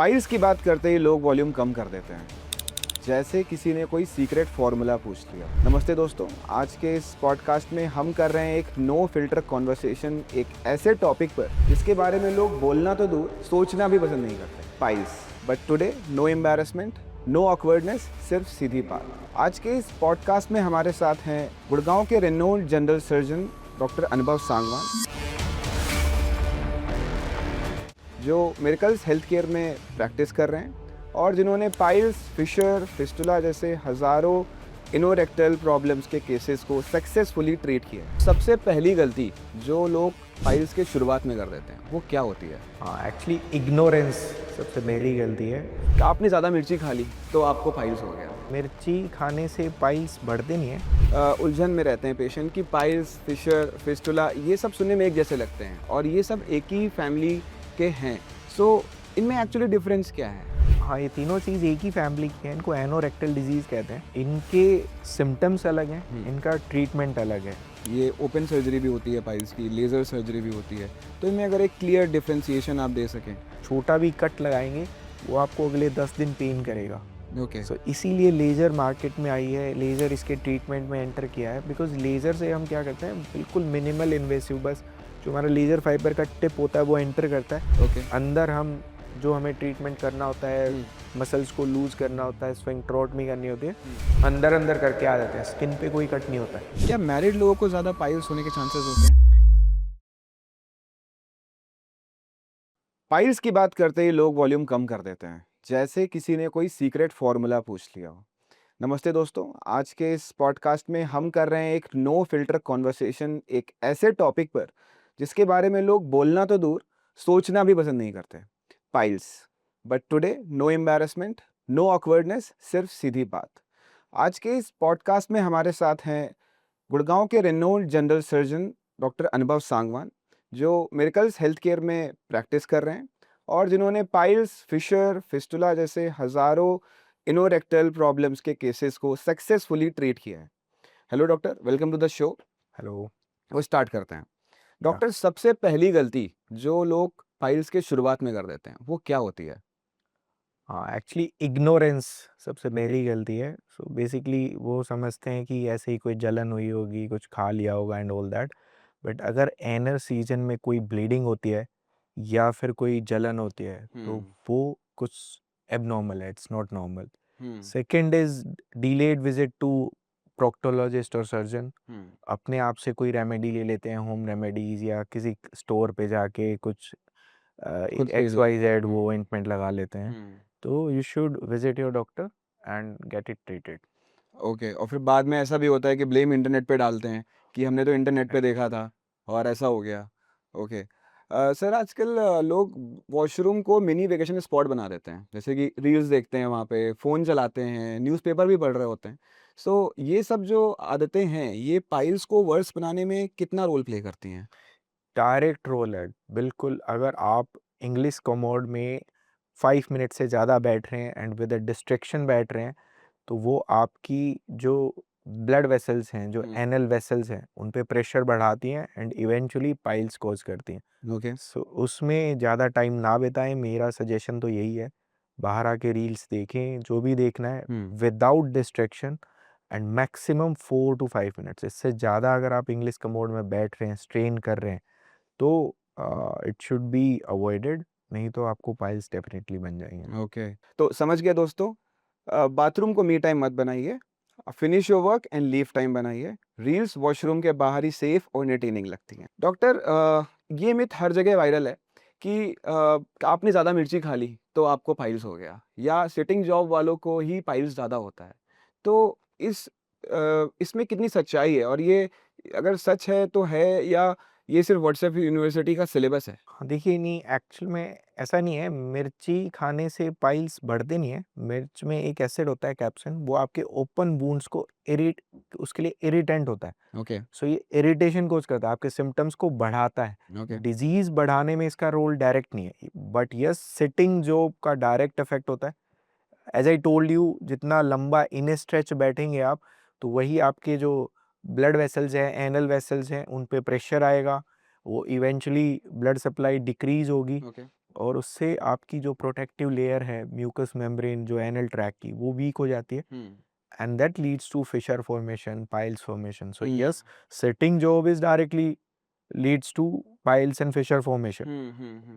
Piles की बात करते ही लोग वॉल्यूम कम कर देते हैं, जैसे किसी ने कोई सीक्रेट फॉर्मूला पूछ लिया। नमस्ते दोस्तों, आज के इस पॉडकास्ट में हम कर रहे हैं एक नो फिल्टर कॉन्वर्सेशन एक ऐसे टॉपिक पर जिसके बारे में लोग बोलना तो दूर, सोचना भी पसंद नहीं करते, piles. But today no embarrassment, no awkwardness, सिर्फ सीधी बात। आज के इस पॉडकास्ट में हमारे साथ हैं गुड़गांव के रेनोल्ड जनरल सर्जन डॉक्टर अनुभव सांगवान, जो मिरेकल्स हेल्थ केयर में प्रैक्टिस कर रहे हैं और जिन्होंने पाइल्स, फिशर, फिस्टुला जैसे हज़ारों इनोरेक्टल प्रॉब्लम्स के केसेस को सक्सेसफुली ट्रीट किया है। सबसे पहली गलती जो लोग पाइल्स के शुरुआत में कर देते हैं वो क्या होती है? एक्चुअली इग्नोरेंस सबसे बड़ी गलती है। आपने ज़्यादा मिर्ची खा ली तो आपको पाइल्स हो गया। मिर्ची खाने से पाइल्स बढ़ते नहीं है। उलझन में रहते हैं पेशेंट की पाइल्स, फिशर, फिस्टुला ये सब सुनने में एक जैसे लगते हैं और ये सब एक ही फैमिली के हैं। सो इनमें एक्चुअली डिफरेंस क्या है? हाँ, ये तीनों चीज़ एक ही फैमिली की है। इनको एनोरेक्टल डिजीज़ कहते हैं। इनके सिम्टम्स अलग हैं, इनका ट्रीटमेंट अलग है। ये ओपन सर्जरी भी होती है पाइल्स की, लेज़र सर्जरी भी होती है, तो इनमें अगर एक क्लियर डिफ्रेंशिएशन आप दे सकें। छोटा भी कट लगाएंगे वो आपको अगले 10 दिन पेन करेगा। ओके। सो इसीलिए लेज़र मार्केट में आई है, लेज़र इसके ट्रीटमेंट में एंटर किया है। बिकॉज लेज़र से हम क्या करते हैं, बिल्कुल मिनिमल इन्वेसिव, बस जो हमारा लेज़र फाइबर का टिप होता है वो एंटर करता है। ओके। अंदर हम जो हमें ट्रीटमेंट करना होता है, मसल्स को लूज करना होता है, स्फिंक्टरोटमी करनी होती है, अंदर अंदर करके आ जाते हैं। स्किन पे कोई कट नहीं होता है। क्या मैरिड लोगों को ज़्यादा पाइल्स होने के चांसेस होते हैं? पाइल्स की बात करते ही लोग वॉल्यूम कम कर देते हैं, जैसे किसी ने कोई सीक्रेट फॉर्मूला पूछ लिया हो। नमस्ते दोस्तों, आज के इस पॉडकास्ट में हम कर रहे हैं एक नो फिल्टर कॉन्वर्सेशन एक ऐसे टॉपिक पर जिसके बारे में लोग बोलना तो दूर, सोचना भी पसंद नहीं करते, piles. But today no embarrassment, no awkwardness, सिर्फ सीधी बात। आज के इस पॉडकास्ट में हमारे साथ हैं गुड़गांव के रेनोल्ड जनरल सर्जन डॉक्टर अनुभव सांगवान, जो मिरेकल्स हेल्थ केयर में प्रैक्टिस कर रहे हैं और जिन्होंने पाइल्स, फिशर, फिस्टुला जैसे हज़ारों इनोरेक्टल प्रॉब्लम्स के केसेस को सक्सेसफुली ट्रीट किया है। Hello doctor, welcome to the show. Hello. वो स्टार्ट करते हैं। डॉक्टर, सबसे पहली गलती जो लोग पाइल्स के शुरुआत में कर देते हैं वो क्या होती है? हाँ, एक्चुअली इग्नोरेंस सबसे बड़ी गलती है। सो बेसिकली वो समझते हैं कि ऐसे ही कोई जलन हुई होगी, कुछ खा लिया होगा एंड ऑल दैट। बट अगर एनर सीजन में कोई ब्लीडिंग होती है या फिर कोई जलन होती है तो वो कुछ एबनॉर्मल है, it's not normal. Second is delayed visit to proctologist और सर्जन। अपने आप से कोई रेमेडी ले लेते हैं, होम रेमेडीज, या किसी स्टोर पे जाके कुछ खुद से ही XYZ वो ऑइंटमेंट लगा लेते हैं। तो you should visit your doctor and get it treated. Okay. और फिर बाद में ऐसा भी होता है कि ब्लेम इंटरनेट पे डालते हैं कि हमने तो इंटरनेट पे देखा था और ऐसा हो गया। ओके। सर, आजकल लोग वॉशरूम को मिनी वेकेशन स्पॉट बना देते हैं, जैसे कि रील्स देखते हैं, वहाँ पे फ़ोन चलाते हैं, न्यूज़पेपर भी पढ़ रहे होते हैं। सो ये सब जो आदतें हैं ये पाइल्स को वर्स बनाने में कितना रोल प्ले करती हैं? डायरेक्ट रोल है, बिल्कुल। अगर आप इंग्लिश कमोड में 5 मिनट से ज़्यादा बैठ रहे हैं एंड विद अ डिस्ट्रैक्शन बैठ रहे हैं तो वो आपकी जो ब्लड वेसल्स हैं, जो एनल वेसल्स हैं, उन पे प्रेशर बढ़ाती हैं एंड इवेंचुअली पाइल्स कॉज करती हैं। ओके। सो उसमें ज़्यादा टाइम ना बिताएं, मेरा सजेशन तो यही है। बाहर आके रील्स देखें, जो भी देखना है, without distraction, and maximum 4 to 5 minutes. इससे ज़्यादा अगर आप इंग्लिश कमोड में बैठ रहे हैं, स्ट्रेन कर रहे हैं, तो इट शुड बी अवॉइडेड। नहीं तो आपको पाइल्स डेफिनेटली बन जाएंगे। ओके, तो समझ गया दोस्तों। बाथरूम को मी टाइम मत बनाइए, finish your work and leave time बनाइए। रील्स वॉशरूम के बाहर ही सेफ और एंटरटेनिंग लगती हैं। डॉक्टर, ये मिथ हर जगह वायरल है कि आपने ज़्यादा मिर्ची खा ली तो आपको पाइल्स हो गया, या सिटिंग जॉब वालों को ही पाइल्स ज़्यादा होता है। तो इसमें कितनी सच्चाई है, और ये अगर सच है तो है, या ये सिर्फ व्हाट्सएप यूनिवर्सिटी का सिलेबस है? हाँ, देखिए, नहीं, एक्चुअल में ऐसा नहीं है। मिर्ची खाने से पाइल्स बढ़ते नहीं है। मिर्च में एक एसिड होता है, कैप्सिन, वो आपके ओपन वुंड्स को उसके लिए इरिटेंट होता है। ओके। सो ये इरिटेशन कोज करता है, आपके सिम्टम्स को बढ़ाता है। ओके। डिजीज बढ़ाने में इसका रोल डायरेक्ट नहीं है, बट यस, सिटिंग जो का डायरेक्ट इफेक्ट होता है। एज आई टोल्ड यू, जितना लंबा इन स्ट्रेच बैठेंगे आप, तो वही आपके जो ब्लड वेसल्स हैं, एनल वेसल्स हैं, उन पे प्रेशर आएगा, वो इवेंचुअली ब्लड सप्लाई डिक्रीज होगी। ओके। और उससे आपकी जो प्रोटेक्टिव लेयर है म्यूकस मेम्ब्रेन जो एनल ट्रैक की वो वीक हो जाती है and that leads to fissure formation, piles formation. So yes, sitting job is directly leads to piles and fissure formation.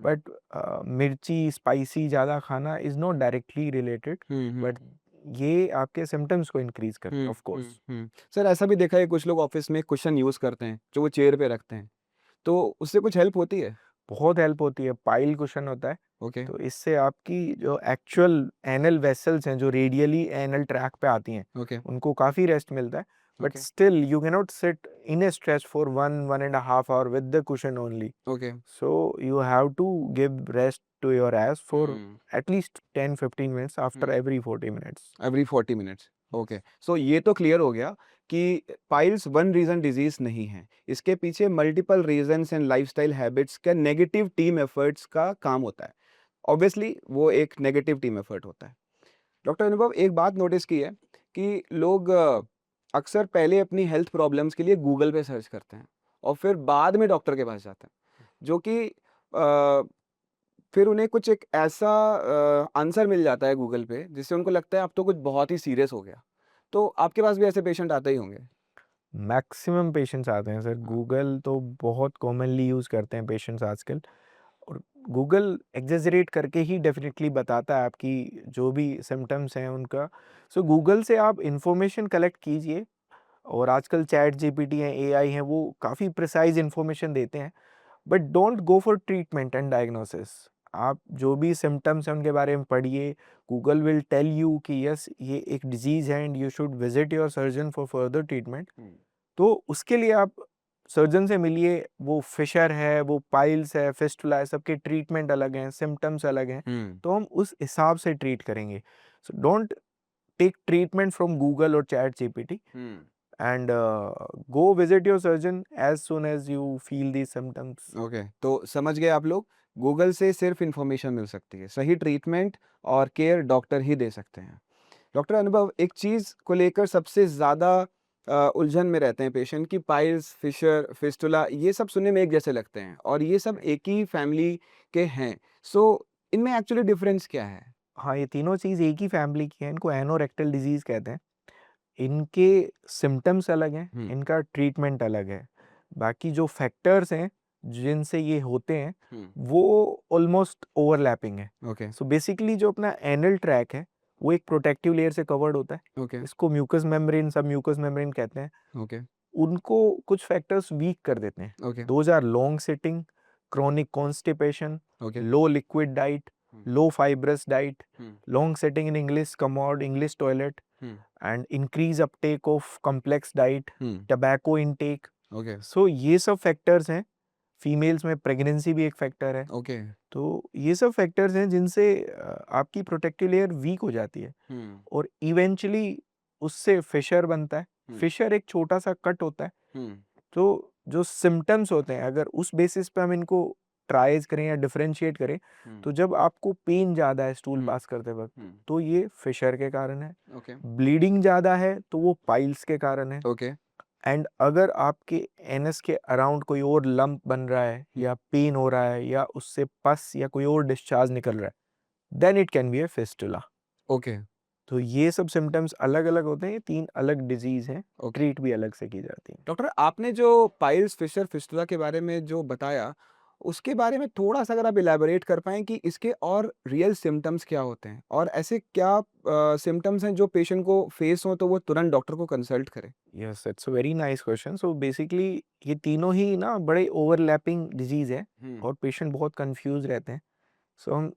But मिर्ची स्पाइसी ज़्यादा खाना is not directly related, but ये आपके सिम्टम्स को इंक्रीज करते हैं ऑफ कोर्स। सर ऐसा भी देखा है कुछ लोग ऑफिस में कुशन यूज करते हैं जो वो चेयर पे रखते हैं, तो उससे कुछ हेल्प होती है? बहुत हेल्प होती है। पाइल कुशन होता है, ओके तो इससे आपकी जो एक्चुअल एनल वेसल्स हैं जो रेडियली एनल ट्रैक पे आती हैं ओके उनको काफ़ी रेस्ट मिलता है। But Okay. Still you can not sit in A stretch for 1.5 hour with the cushion only. Okay So you have to give rest to your ass for at least 10-15 minutes after every 40 minutes. Every 40 minutes. Okay, so ये तो clear हो गया कि piles one reason disease नहीं है, इसके पीछे multiple reasons and lifestyle habits का नेगेटिव टीम एफर्ट्स का काम होता है। ऑब्वियसली वो एक नेगेटिव टीम एफर्ट होता है। डॉक्टर अनुभव, एक बात नोटिस की है कि लोग अक्सर पहले अपनी हेल्थ प्रॉब्लम्स के लिए गूगल पे सर्च करते हैं और फिर बाद में डॉक्टर के पास जाते हैं, जो कि फिर उन्हें कुछ एक ऐसा आंसर मिल जाता है गूगल पे जिससे उनको लगता है अब तो कुछ बहुत ही सीरियस हो गया। तो आपके पास भी ऐसे पेशेंट आते ही होंगे? मैक्सिमम पेशेंट्स आते हैं सर। गूगल तो बहुत कॉमनली यूज़ करते हैं पेशेंट्स आजकल, और गूगल एग्जेजरेट करके ही डेफिनेटली बताता है आपकी जो भी सिम्टम्स हैं उनका। सो गूगल से आप इंफॉर्मेशन कलेक्ट कीजिए, और आजकल चैट जीपीटी हैं, एआई हैं, वो काफ़ी प्रिसाइज इंफॉर्मेशन देते हैं। But don't go for treatment and diagnosis. आप जो भी सिम्टम्स हैं उनके बारे में पढ़िए। गूगल विल टेल यू कि यस ये एक डिजीज़ है and you should visit your surgeon for further treatment. तो उसके लिए आप सर्जन से मिलिए। वो फिशर है, वो पाइल्स है, फिस्टुला है, सबके ट्रीटमेंट अलग हैं, सिम्टम्स अलग हैं, तो हम उस हिसाब से ट्रीट करेंगे। So don't take treatment from Google और chat GPT, and go visit your surgeon as soon as you feel these symptoms. Okay, तो समझ गए आप लोग, गूगल से सिर्फ इंफॉर्मेशन मिल सकती है, सही ट्रीटमेंट और केयर डॉक्टर ही दे सकते हैं। डॉक्टर अनुभव, एक चीज़ को लेकर सबसे ज़्यादा उलझन में रहते हैं पेशेंट कि पाइल्स, फिशर, फिस्टुला ये सब सुनने में एक जैसे लगते हैं और ये सब एक ही फैमिली के हैं। सो इनमें एक्चुअली डिफरेंस क्या है? हाँ, ये तीनों चीज़ एक ही फैमिली की हैं। इनको एनोरेक्टल डिजीज़ कहते हैं। इनके सिम्टम्स अलग हैं, इनका ट्रीटमेंट अलग है। बाकी जो फैक्टर्स हैं जिनसे ये होते हैं वो ऑलमोस्ट ओवरलैपिंग है। ओके सो बेसिकली जो अपना एनल ट्रैक है वो एक प्रोटेक्टिव लेयर से कवर्ड होता है। ओके इसको म्यूकस मेम्ब्रेन, सब म्यूकस मेम्ब्रेन कहते हैं। ओके उनको कुछ फैक्टर्स वीक कर देते हैं। Okay those are long sitting, chronic constipation, okay low liquid diet, low fibrous diet, long sitting in English commode, English toilet, and increase uptake of complex diet, tobacco intake. Okay So ये सब factors हैं। Females में pregnancy भी एक factor है। Okay तो ये सब फैक्टर्स हैं जिनसे आपकी प्रोटेक्टिव लेयर वीक हो जाती है, और इवेंचुअली उससे फिशर बनता है। फिशर एक छोटा सा कट होता है। तो जो सिम्टम्स होते हैं अगर उस बेसिस पे हम इनको ट्राइज करें या डिफरेंशिएट करें, तो जब आपको पेन ज़्यादा है स्टूल पास करते वक्त, तो ये फिशर के कारण है। ओके ब्लीडिंग ज़्यादा है तो वो पाइल्स के कारण है। ओके एंड अगर आपके एनस के अराउंड कोई और लंप बन रहा है या पेन हो रहा है या उससे पस या कोई और डिस्चार्ज निकल रहा है, then it can be a fistula. Okay तो ये सब सिम्टम्स अलग अलग होते हैं। ये 3 अलग डिजीज हैं, ओके ट्रीट भी अलग से की जाती है। डॉक्टर, आपने जो पाइल्स, फिशर, फिस्टुला के बारे में जो बताया, उसके बारे में थोड़ा-सा अगर आप इलैबोरेट कर पाएँ कि इसके और रियल सिम्पटम्स क्या होते हैं? और ऐसे क्या सिम्पटम्स हैं जो पेशेंट को फेस हों तो वो तुरंत डॉक्टर को कंसल्ट करे? Yes, it's a very nice question. So basically ये तीनों ही ना बड़े ओवरलैपिंग डिजीज है, और पेशेंट बहुत कंफ्यूज रहते हैं। सो हम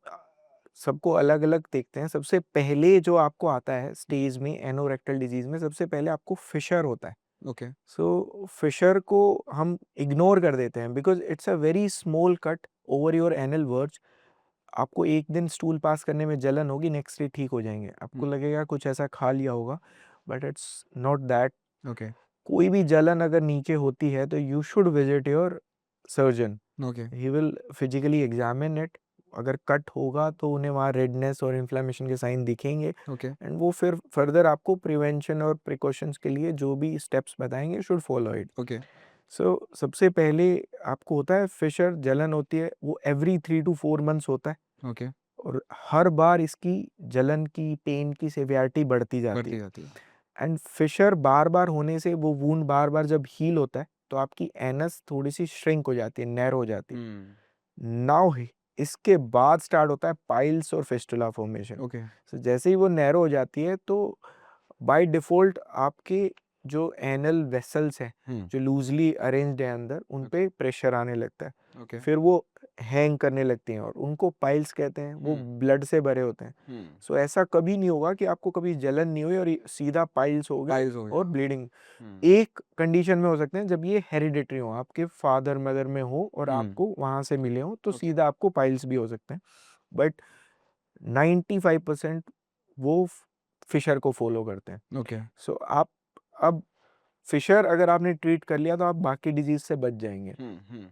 सबको अलग अलग देखते हैं। सबसे पहले जो आपको आता है स्टेज में एनोरेक्टल डिजीज में, सबसे पहले आपको फिशर होता है। ओके सो फिशर को हम इग्नोर कर देते हैं because it's a very small cut over your anal verge. आपको एक दिन स्टूल पास करने में जलन होगी, नेक्स्ट डे ठीक हो जाएंगे। आपको लगेगा कुछ ऐसा खा लिया होगा, but it's not that. Okay कोई भी जलन अगर नीचे होती है तो you should visit your surgeon. Okay he will physically examine it. अगर कट होगा तो उन्हें वहाँ रेडनेस और इन्फ्लेमेशन के साइन दिखेंगे, ओके एंड वो फिर फर्दर आपको प्रिवेंशन और प्रिकॉशंस के लिए जो भी स्टेप्स बताएंगे शुड फॉलो इट। ओके सबसे पहले आपको होता है फिशर जलन होती है, वो एवरी 3 to 4 मंथ्स होता है ओके, और हर बार इसकी जलन की, पेन की सेवियरिटी बढ़ती जाती बढ़ती है। जाती है। एंड फिशर बार-बार होने से वो वुंड बार-बार जब हील होता है, तो आपकी एनस थोड़ी-सी श्रिंक हो जाती है, नैरो हो जाती है। हुँ, नाउ ही इसके बाद स्टार्ट होता है पाइल्स और फिस्टुला फॉर्मेशन। ओके, जैसे ही वो नैरो हो जाती है, तो बाय डिफ़ॉल्ट आपके जो एनल वेसल्स हैं, हुँ, जो लूज़ली अरेंज्ड है अंदर, उन ओके, पे प्रेशर आने लगता है। ओके, फिर वो हैंग करने लगती हैं और उनको पाइल्स कहते हैं, वो हुँ, ब्लड से भरे होते हैं। हुँ, ऐसा कभी नहीं होगा कि आपको कभी जलन नहीं हुई और ये सीधा पाइल्स हो गया पाइल्स हो और गया। ब्लीडिंग। हुँ, एक कंडीशन में हो सकते हैं जब ये हेरिडिटरी हो, आपके फादर मदर में हो और हुँ, आपको वहाँ से मिले हों, तो ओके, सीधा आपको पाइल्स भी हो सकते हैं। बट 95% वो फिशर को फॉलो करते हैं। ओके, आप अब फिशर अगर आपने ट्रीट कर लिया तो आप बाकी डिजीज से बच जाएंगे। हुँ, हुँ,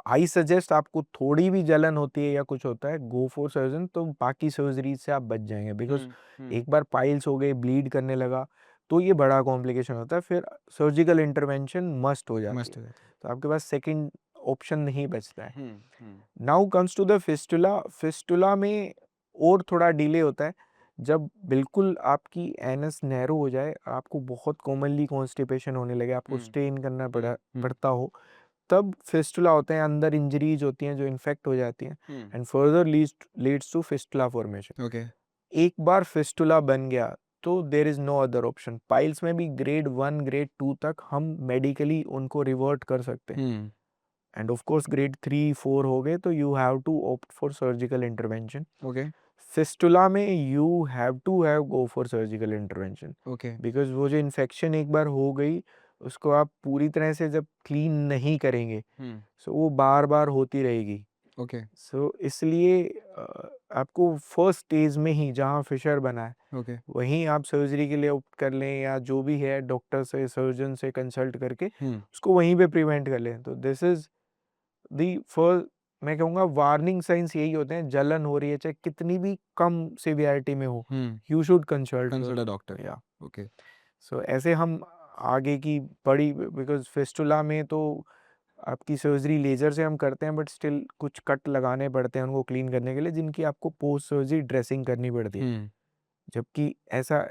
आई सजेस्ट आपको थोड़ी भी जलन होती है या कुछ होता है, गो फॉर सर्जन, तो बाकी सर्जरीज से आप बच जाएंगे। बिकॉज हुँ, हुँ, एक बार पाइल्स हो गए, ब्लीड करने लगा, तो ये बड़ा कॉम्प्लिकेशन होता है, फिर सर्जिकल इंटरवेंशन मस्ट हो जाती मस्त है। हो जाती है। तो आपके पास सेकंड ऑप्शन नहीं बचता है। Hmm, hmm, now comes to the fistula. Fistula में और थोड़ा डिले होता है। जब बिल्कुल आपकी एनस नैरो हो जाए, आपको बहुत कॉमनली कॉन्स्टिपेशन होने लगे, आपको हुँ, स्ट्रेन करना हुँ, हुँ, पड़ता हो, तब फिस्टुला होते हैं, अंदर इंजरीज होती हैं जो इन्फेक्ट हो जाती हैं hmm, and further leads to fistula formation. Okay, एक बार फिस्टुला बन गया तो there is no other option. Piles में भी ग्रेड 1 ग्रेड 2 तक हम मेडिकली उनको रिवर्ट कर सकते हैं hmm, and of course grade 3 4 हो गए तो you have to opt for surgical intervention. Okay, fistula में you have to have go for surgical intervention okay, because वो जो इन्फेक्शन एक बार हो गई, उसको आप पूरी तरह से जब क्लीन नहीं करेंगे, हुँ, वो बार बार होती रहेगी। ओके, इसलिए आपको फर्स्ट स्टेज में ही जहाँ फिशर बना है, ओके, वहीं आप सर्जरी के लिए ऑप्ट कर लें या जो भी है डॉक्टर से, सर्जन से कंसल्ट करके हुँ, उसको वहीं पे प्रिवेंट कर लें। तो दिस इज दी फर्स्ट, मैं कहूँगा वार्निंग साइंस यही होते हैं। जलन हो रही है, चाहे कितनी भी कम सिवियरिटी में हो, hmm, you should consult consult a doctor, या ओके, ऐसे हम आगे की बड़ी, बिकॉज फिस्टुला में तो आपकी सर्जरी लेजर से हम करते हैं, बट स्टिल कुछ कट लगाने पड़ते हैं उनको क्लीन करने के लिए, जिनकी आपको पोस्ट सर्जरी ड्रेसिंग करनी पड़ती है, हुँ, जबकि ऐसा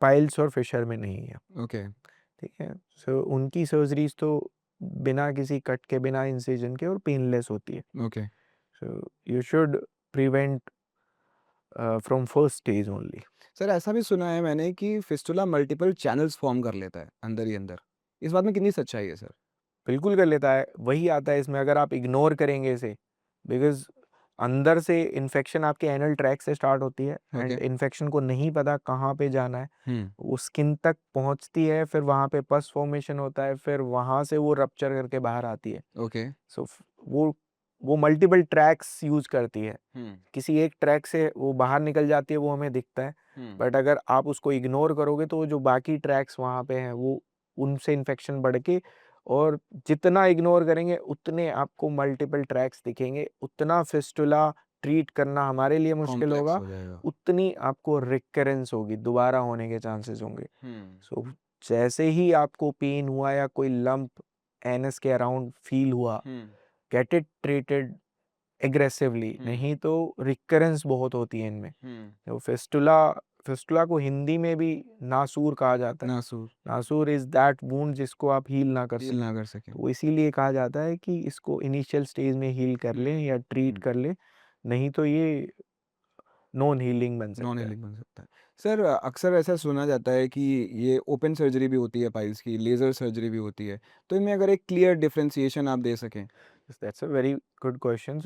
पाइल्स और फिशर में नहीं है। ओके, ठीक है। उनकी सर्जरीज तो बिना किसी कट के, बिना इंसिजन के और पेनलेस होती है। Okay. You should prevent from first stage only. Sir ऐसा भी सुना है मैंने कि फिस्टुला मल्टीपल चैनल्स फ़ॉर्म कर लेता है, अंदर ही अंदर। इस बात में कितनी सच्चाई है सर? बिल्कुल कर लेता है, वही आता है इसमें अगर आप इग्नोर करेंगे इसे। बिकॉज अंदर से इन्फेक्शन आपके एनल ट्रैक से स्टार्ट होती है एंड ओके, इन्फेक्शन को नहीं पता कहाँ पे जाना है, हुँ, वो स्किन तक पहुँचती है, फिर वहाँ पे पस फॉर्मेशन होता है, फिर वहाँ से वो रप्चर करके बाहर आती है। ओके, सो वो वो मल्टीपल ट्रैक्स यूज करती है। हुँ, किसी एक ट्रैक से वो बाहर निकल जाती है, वो हमें दिखता है। हुँ, बट अगर आप उसको इग्नोर करोगे तो जो बाकी ट्रैक्स वहाँ पे हैं, वो उनसे इन्फेक्शन बढ़ के, और जितना इग्नोर करेंगे उतने आपको मल्टीपल ट्रैक्स दिखेंगे, उतना फिस्टुला ट्रीट करना हमारे लिए मुश्किल कॉम्प्लेक्स होगा, हो जाएगा। उतनी आपको रिकरेंस होगी, दोबारा होने के चांसेस होंगे। हुँ, सो जैसे ही आपको पेन हुआ या कोई लंप एनस के अराउंड फील हुआ, हुँ, गेट इट ट्रीटेड एग्रेसिवली, हुँ, नहीं तो रिकरेंस बहुत होती है इनमें। हुँ, तो फिस्टुला फिस्टुला को हिंदी में भी नासूर कहा जाता है। नासूर, नासूर इज दैट वुंड जिसको आप हील ना कर हील सकें। ना कर सकें। तो इसीलिए कहा जाता है कि इसको इनिशियल स्टेज में हील कर हुँ, लें या ट्रीट हुँ, कर लें, नहीं तो ये नॉन हीलिंग बन नॉन सकता है। हीलिंग बन सकता है। सर अक्सर ऐसा सुना जाता है कि ये ओपन सर्जरी भी होती है पाइल्स की, लेज़र सर्जरी भी होती है। तो इनमें अगर एक क्लियर डिफरेंशिएशन आप दे सकें? That's a very good question.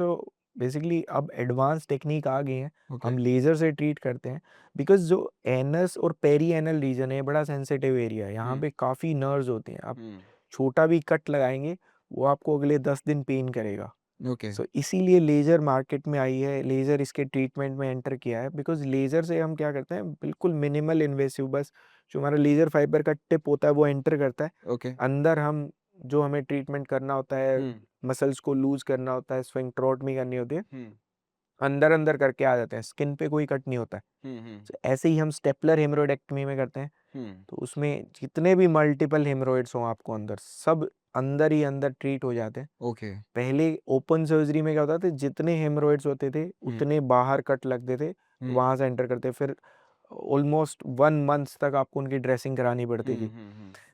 Basically अब एडवांस टेक्निक आ गई हैं, ओके, हम लेज़र से ट्रीट करते हैं। बिकॉज जो एनस और पेरी एनल रीजन है, बड़ा सेंसिटिव एरिया है, यहाँ हुँ, पे काफ़ी नर्व्स होती हैं। आप हुँ, छोटा भी कट लगाएंगे, वो आपको अगले 10 दिन पेन करेगा। ओके, इसीलिए लेज़र मार्केट में आई है, लेज़र इसके ट्रीटमेंट में एंटर किया है। बिकॉज लेज़र से हम क्या करते हैं, बिल्कुल मिनिमल इन्वेसिव, बस जो हमारा लेज़र फाइबर का टिप होता है वो एंटर करता है ओके, अंदर। हम जो हमें ट्रीटमेंट करना होता है, हुँ, मसल्स को लूज करना होता है, स्फिंक्टरोटमी करनी होती है, हुँ, अंदर अंदर करके आ जाते हैं, स्किन पे कोई कट नहीं होता है। हुँ, हुँ, ऐसे ही हम स्टेपलर हेमरोइडेक्टमी में करते हैं। हुँ, तो उसमें जितने भी मल्टीपल हेमरोइड्स हों आपको अंदर, सब अंदर ही अंदर ट्रीट हो जाते हैं। ओके। पहले ओपन सर्जरी में क्या होता था, जितने हेमरोइड्स होते थे उतने बाहर कट लगते थे, वहां से एंटर करते, फिर ऑलमोस्ट 1 मंथ तक आपको उनकी ड्रेसिंग करानी पड़ती थी।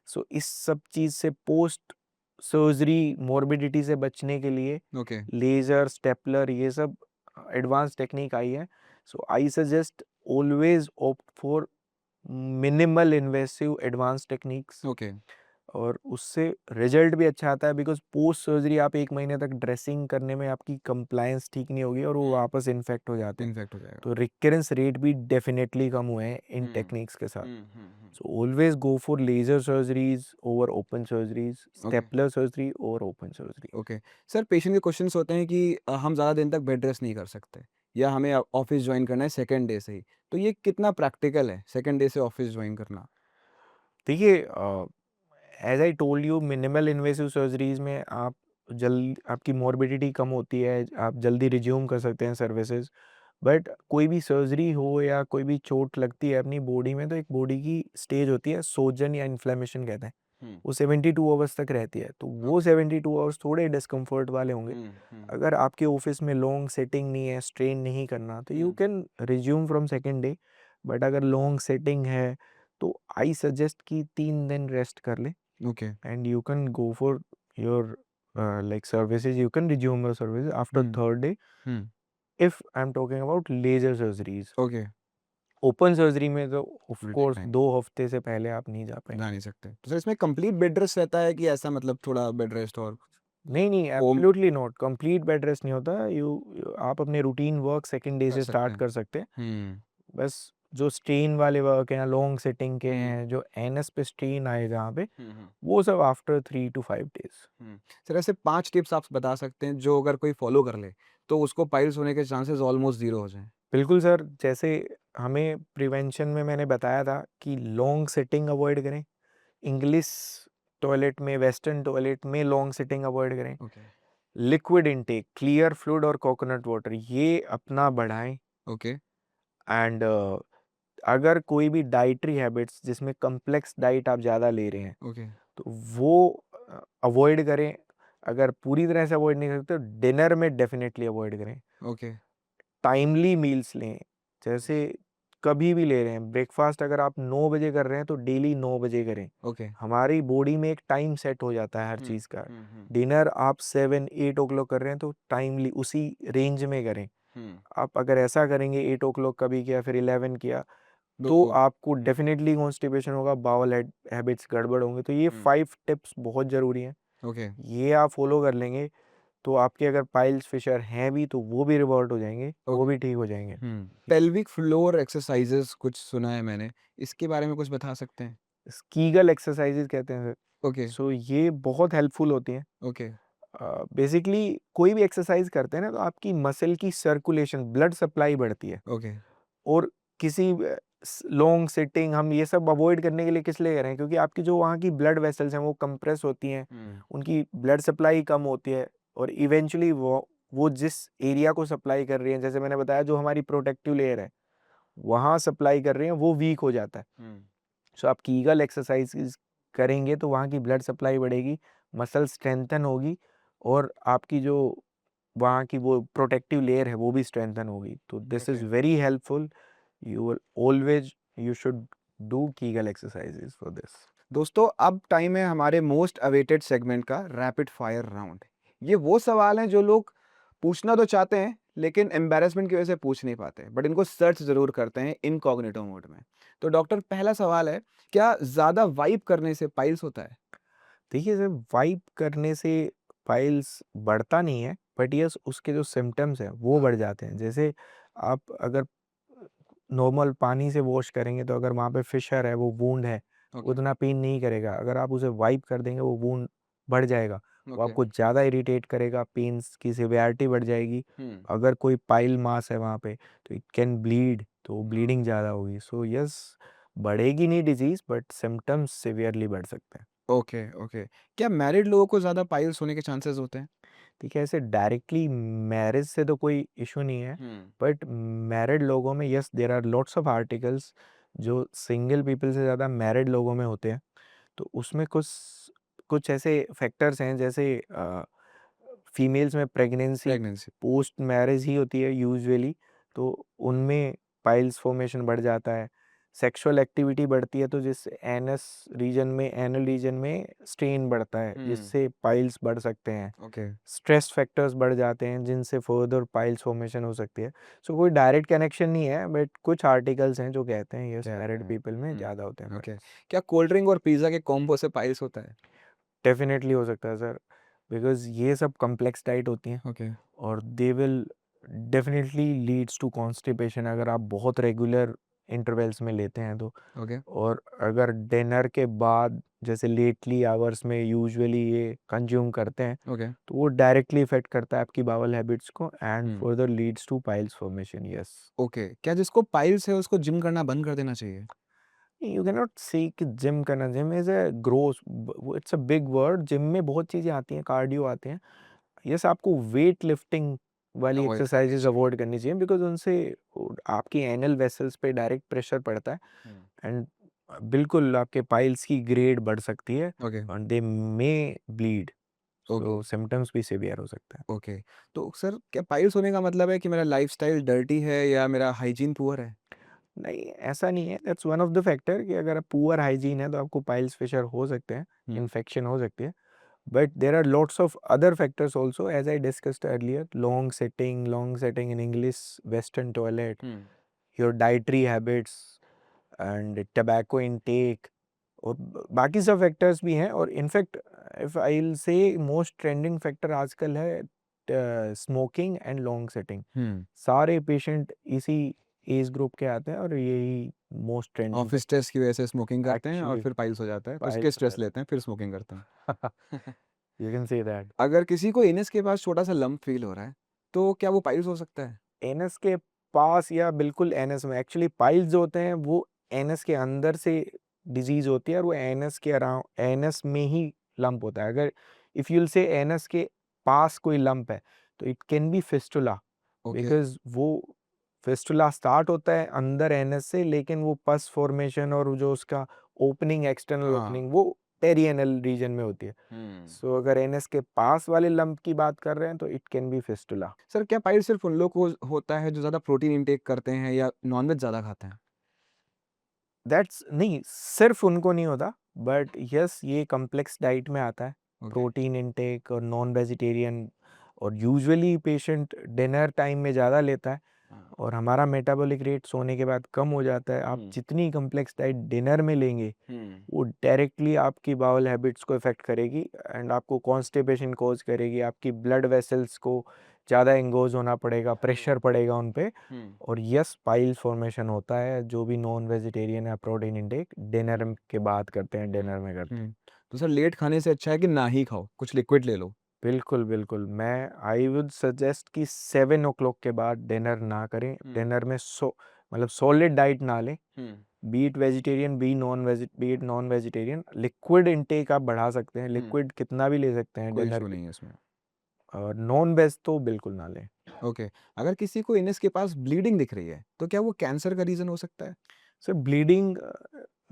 सो इस सब चीज से पोस्ट सर्जरी मोर्बिडिटी से बचने के लिए ओके। लेजर, स्टेपलर, ये सब एडवांस टेक्निक आई है। So I suggest always opt for minimal invasive advance techniques, okay. और उससे रिजल्ट भी अच्छा आता है, बिकॉज पोस्ट सर्जरी आप 1 महीने तक ड्रेसिंग करने में आपकी कंप्लायंस ठीक नहीं होगी और वो वापस इन्फेक्ट हो जाते हैं। इन्फेक्ट हो जाएगा। तो रिकरेंस रेट भी डेफिनेटली कम हुए हैं इन टेक्निक्स के साथ। So always go for laser surgeries over open surgeries, stapler surgery over open surgery. Okay. Sir, patient के क्वेश्चंस होते हैं कि हम ज़्यादा दिन तक बेड रेस्ट नहीं कर सकते, या हमें ऑफिस ज्वाइन करना है सेकंड डे से ही, तो ये कितना प्रैक्टिकल है सेकंड डे से ऑफिस ज्वाइन करना? देखिए, as I told you, minimal invasive surgeries में आप आपकी मॉर्बिडिटी कम होती है, आप जल्दी रिज्यूम कर सकते हैं सर्विसेज। बट कोई भी सर्जरी हो या कोई भी चोट लगती है अपनी बॉडी में, तो एक बॉडी की स्टेज होती है सोजन या इन्फ्लेमेशन कहते हैं, वो 72 आवर्स तक रहती है। तो वो 72 आवर्स थोड़े डिस्कम्फर्ट वाले होंगे। अगर आपके ऑफिस में लॉन्ग सेटिंग नहीं है, स्ट्रेन नहीं करना, तो you can resume from second day. But अगर लॉन्ग सेटिंग है तो आई सजेस्ट कि 3 दिन रेस्ट कर ले, okay. and you can go for your like services. You can resume your services after third day if I'm talking about laser surgeries. Okay. Open surgery में तो of Will take course time. 2 हफ्ते से पहले आप नहीं जा जा पाएंगे। नहीं सकते, तो सर इसमें कंप्लीट बेड रेस्ट रहता है कि ऐसा, मतलब थोड़ा बेड रेस्ट और नहीं नहीं, home absolutely not, complete bed rest नहीं होता। आप अपने रूटीन वर्क सेकंड डे कर से सकते स्टार्ट हैं? कर सकते हैं। बस जो स्ट्रेन वाले वर्क हैं, लॉन्ग सिटिंग के हम्म। हैं, जो एनएस पे स्ट्रेन आए जहाँ पे, वो सब आफ्टर 3 to 5 days। सर, ऐसे 5 टिप्स आप बता सकते हैं जो अगर कोई फॉलो कर ले तो उसको पाइल्स होने के चांसेस ऑलमोस्ट ज़ीरो हो जाएँ? बिल्कुल सर, जैसे हमें प्रिवेंशन में मैंने बताया था कि लॉन्ग सिटिंग अवॉइड करें, इंग्लिश टॉयलेट में, वेस्टर्न टॉयलेट में लॉन्ग सिटिंग अवॉइड करें, okay. Liquid intake, clear fluid और कोकोनट वाटर ये अपना बढ़ाएं। ओके। एंड अगर कोई भी डाइटरी हैबिट्स जिसमें कम्प्लेक्स डाइट आप ज़्यादा ले रहे हैं, ओके। तो वो अवॉइड करें। अगर पूरी तरह से अवॉइड नहीं कर सकते तो डिनर में डेफिनेटली अवॉइड करें। ओके। टाइमली मील्स लें, जैसे कभी भी ले रहे हैं ब्रेकफास्ट, अगर आप 9 बजे कर रहे हैं तो डेली 9 बजे करें। ओके। हमारी बॉडी में एक टाइम सेट हो जाता है हर चीज़ का। डिनर आप 7-8 ओ क्लॉक कर रहे हैं तो टाइमली उसी रेंज में करें। आप अगर ऐसा करेंगे 8 ओ क्लॉक कभी किया फिर 11 किया, तो तो आपको डेफिनेटली कॉन्स्टिपेशन होगा, बाउल हैबिट्स गड़बड़ होंगे। तो ये 5 टिप्स बहुत ज़रूरी हैं, ओके। ये आप फॉलो कर लेंगे तो आपके अगर पाइल्स फिशर हैं भी तो वो भी रिवर्ट हो जाएंगे, वो भी ठीक हो जाएंगे। पेल्विक फ्लोर एक्सरसाइजेस कुछ सुना है मैंने, इसके बारे में कुछ बता सकते हैं? कीगल एक्सरसाइजेज कहते हैं ओके। सर। सो ये बहुत हेल्पफुल होती हैं। ओके। बेसिकली कोई भी एक्सरसाइज करते हैं ना तो आपकी मसल की सर्कुलेशन, ब्लड सप्लाई बढ़ती है। ओके। और किसी लॉन्ग सिटिंग हम ये सब अवॉइड करने के लिए किस लिए करें, क्योंकि आपकी जो वहाँ की ब्लड वेसल्स हैं वो कंप्रेस होती हैं, उनकी ब्लड सप्लाई कम होती है, और इवेंचुअली वो जिस एरिया को सप्लाई कर रही है, जैसे मैंने बताया जो हमारी प्रोटेक्टिव लेयर है वहाँ सप्लाई कर रही हैं, वो वीक हो जाता है। सो आप कीगल एक्सरसाइज करेंगे तो वहाँ की ब्लड सप्लाई बढ़ेगी, मसल स्ट्रेंथन होगी, और आपकी जो वहाँ की वो प्रोटेक्टिव लेयर है वो भी स्ट्रेंथन होगी। तो this is very helpful. You will always you should do Kegel exercises for this. दोस्तों, अब टाइम है हमारे मोस्ट अवेटेड सेगमेंट का, रैपिड फायर राउंड। ये वो सवाल हैं जो लोग पूछना तो चाहते हैं लेकिन एम्बैरेसमेंट की वजह से पूछ नहीं पाते, बट इनको सर्च ज़रूर करते हैं इनकॉग्निटो मोड में। तो डॉक्टर, पहला सवाल है, क्या ज़्यादा वाइब करने से पाइल्स होता है? देखिए सर, वाइप करने से पाइल्स बढ़ता नहीं है, बट यस उसके जो सिम्टम्स हैं वो बढ़ जाते हैं। जैसे आप अगर नॉर्मल पानी से वॉश करेंगे तो अगर वहाँ पे फिशर है, वो वूंड है, ओके। उतना पेन नहीं करेगा। अगर आप उसे वाइप कर देंगे वो वूंड बढ़ जाएगा, वो ओके। आपको ज़्यादा इरिटेट करेगा, पेन्स की सिवियरिटी बढ़ जाएगी। अगर कोई पाइल मास है वहाँ पे तो इट कैन ब्लीड, तो ब्लीडिंग ज़्यादा होगी। सो यस, बढ़ेगी नहीं डिजीज़, बट सिम्टम्स सिवियरली बढ़ सकते हैं। ओके। ओके। क्या मैरिड लोगों को ज़्यादा पाइल्स होने के चांसेस होते हैं? देखिए, ऐसे डायरेक्टली मैरिज से तो कोई इशू नहीं है, बट मैरिड लोगों में yes there are lots of articles जो सिंगल पीपल से ज़्यादा मैरिड लोगों में होते हैं। तो उसमें कुछ कुछ ऐसे फैक्टर्स हैं जैसे फीमेल्स में प्रेगनेंसी प्रेगनेंसी पोस्ट मैरिज ही होती है यूजुअली, तो उनमें पाइल्स फॉर्मेशन बढ़ जाता है। सेक्सुअल एक्टिविटी बढ़ती है तो जिससे एनल रीजन में स्ट्रेन बढ़ता है, जिससे पाइल्स बढ़ सकते हैं। ओके स्ट्रेस फैक्टर्स बढ़ जाते हैं जिनसे फर्दर पाइल्स फॉर्मेशन हो सकती है। सो कोई डायरेक्ट कनेक्शन नहीं है, बट कुछ आर्टिकल्स हैं जो कहते हैं यस मैरिड पीपल में ज़्यादा होते हैं ओके पाइल्स। क्या कोल्ड ड्रिंक और पिज्ज़ा के कॉम्बो से पाइल्स होता है? डेफिनेटली हो सकता है सर, बिकॉज़ ये सब कॉम्प्लेक्स डाइट होती हैं ओके और they will definitely leads to constipation अगर आप बहुत रेगुलर इंटरवल्स में लेते हैं तो। ओके और अगर डिनर के बाद जैसे लेटली आवर्स में यूजुअली ये कंज्यूम करते हैं ओके तो वो डायरेक्टली इफेक्ट करता है आपकी बावल हैबिट्स को and hmm further leads two piles formation. Yes, okay क्या जिसको पाइल्स है उसको जिम करना बंद कर देना चाहिए? यू कैन नॉट से कि जिम करना, gym is a gross, it's a big word. Gym में बहुत चीज़ें आती हैं, कार्डियो आते हैं। यस, आपको वेट लिफ्टिंग वाली अवॉइड करनी एक्सरसाइजेज चाहिए। अवॉइड करनी चाहिए बिकॉज उनसे आपकी एनल वेसल्स पे डायरेक्ट प्रेशर पड़ता है हम्म एंड बिल्कुल आपके पाइल्स की ग्रेड बढ़ सकती है okay and they may bleed, okay so symptoms भी सीवियर हो सकता है। ओके तो सर क्या पाइल्स होने का मतलब है कि मेरा लाइफस्टाइल डर्टी है या मेरा हाइजीन पुअर है? नहीं, ऐसा नहीं है। That's one of the factor कि अगर पुअर हाइजीन है तो आपको पाइल्स फिशर हो सकते हैं, हम्म इन्फेक्शन हो सकती है। But there are lots of other factors also, as I discussed earlier. Long sitting in English, Western toilet, hmm your dietary habits and tobacco intake और बाकी सब फैक्टर्स भी हैं। और in fact if I will say most trending factor आजकल है smoking and long sitting. हम्म सारे patient इसी एज ग्रुप के आते हैं और यही मोस्ट ट्रेंडिंग ऑफिस स्ट्रेस की वजह से स्मोकिंग करते हैं और एक्चुअली फिर पाइल्स हो जाता है तो उसके पाइल्स हो स्ट्रेस जाते लेते हैं फिर स्मोकिंग करते हैं। हैं। You can say that. अगर किसी को इनस के पास छोटा सा लंप फील हो रहा है तो क्या वो पाइल्स हो सकता है? एनस के पास या बिल्कुल एनस में, एक्चुअली पाइल्स जो होते हैं वो एनस के अंदर से डिजीज होती है और वो एनस के अराउंड एनस में ही लंप होता है। अगर इफ यूल से एनस के पास कोई लंप है तो it can B fistula, okay because वो फिस्टुला स्टार्ट होता है अंदर एनस से, लेकिन वो पस फॉर्मेशन और जो उसका ओपनिंग, एक्सटर्नल हाँ ओपनिंग वो पेरिएनल रीजन में होती है। सो अगर एनएस के पास वाले लंप की बात कर रहे हैं तो it can B fistula. Sir क्या पाइल्स सिर्फ उन लोग को होता है जो ज़्यादा प्रोटीन इंटेक करते हैं या नॉनवेज ज़्यादा खाते हैं? दैट्स नहीं, सिर्फ उनको नहीं होता, बट यस ये कॉम्प्लेक्स डाइट में आता है। ओके प्रोटीन इनटेक और नॉन वेजिटेरियन, और यूजुअली पेशेंट डिनर टाइम में ज़्यादा लेता है हाँ और हमारा मेटाबॉलिक रेट सोने के बाद कम हो जाता है। आप जितनी कॉम्प्लेक्स डाइट डिनर में लेंगे वो डायरेक्टली आपकी बाउल हैबिट्स को इफेक्ट करेगी एंड आपको कॉन्स्टिपेशन कॉज करेगी। आपकी ब्लड वेसल्स को ज़्यादा एंगोज होना पड़ेगा, प्रेशर पड़ेगा उन पे और यस पाइल फॉर्मेशन होता है। जो भी नॉन वेजिटेरियन या प्रोटीन इंटेक डिनर के बाद करते हैं, डिनर में करते हैं। तो सर लेट खाने से अच्छा है कि ना ही खाओ, कुछ लिक्विड ले लो? बिल्कुल बिल्कुल, मैं आई वुड सजेस्ट कि 7 o'clock के बाद डिनर ना करें। डिनर में मतलब सॉलिड डाइट ना लें, be it vegetarian be it non vegetarian. Liquid intake आप बढ़ा सकते हैं, लिक्विड कितना भी ले सकते हैं कोई डिनर इशू के, नहीं है इसमें। और नॉन वेज तो बिल्कुल ना लें। ओके अगर किसी को इनस के पास ब्लीडिंग दिख रही है तो क्या वो कैंसर का रीज़न हो सकता है? सर ब्लीडिंग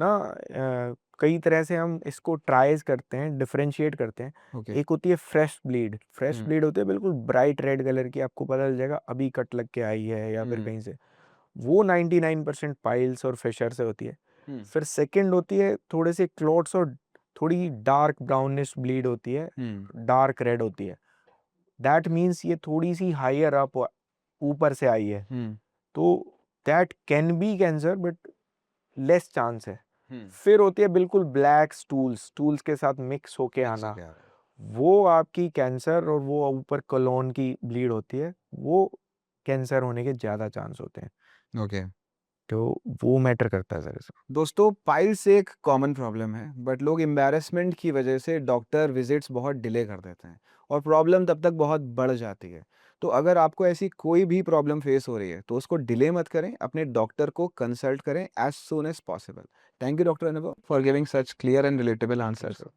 ना कई तरह से हम इसको ट्राइज करते हैं, डिफरेंशिएट करते हैं। ओके एक होती है फ्रेश ब्लीड होती है बिल्कुल ब्राइट रेड कलर की, आपको पता चल जाएगा अभी कट लग के आई है या फिर कहीं से। वो 99% पाइल्स और फिशर से होती है। फिर सेकंड होती है थोड़े से क्लॉट्स और थोड़ी डार्क ब्राउनिश ब्लीड होती है, डार्क रेड होती है। दैट मीन्स ये थोड़ी सी हायर अप ऊपर से आई है, तो that can be cancer but less chance है। फिर होती है बिल्कुल ब्लैक स्टूल्स के साथ मिक्स होके आना, वो आपकी कैंसर, और वो ऊपर कोलोन की ब्लीड होती है, वो कैंसर होने के ज़्यादा चांस होते हैं। ओके तो वो मैटर करता है सर इसमें। दोस्तों पाइल्स एक कॉमन प्रॉब्लम है बट लोग एम्बैरेसमेंट की वजह से डॉक्टर विजिट्स बहुत डिले कर देते हैं और प्रॉब्लम तब तक बहुत बढ़ जाती है। तो अगर आपको ऐसी कोई भी प्रॉब्लम फेस हो रही है तो उसको डिले मत करें, अपने डॉक्टर को कंसल्ट करें as soon as possible. Thank you doctor Anubhav for giving such clear and relatable answers.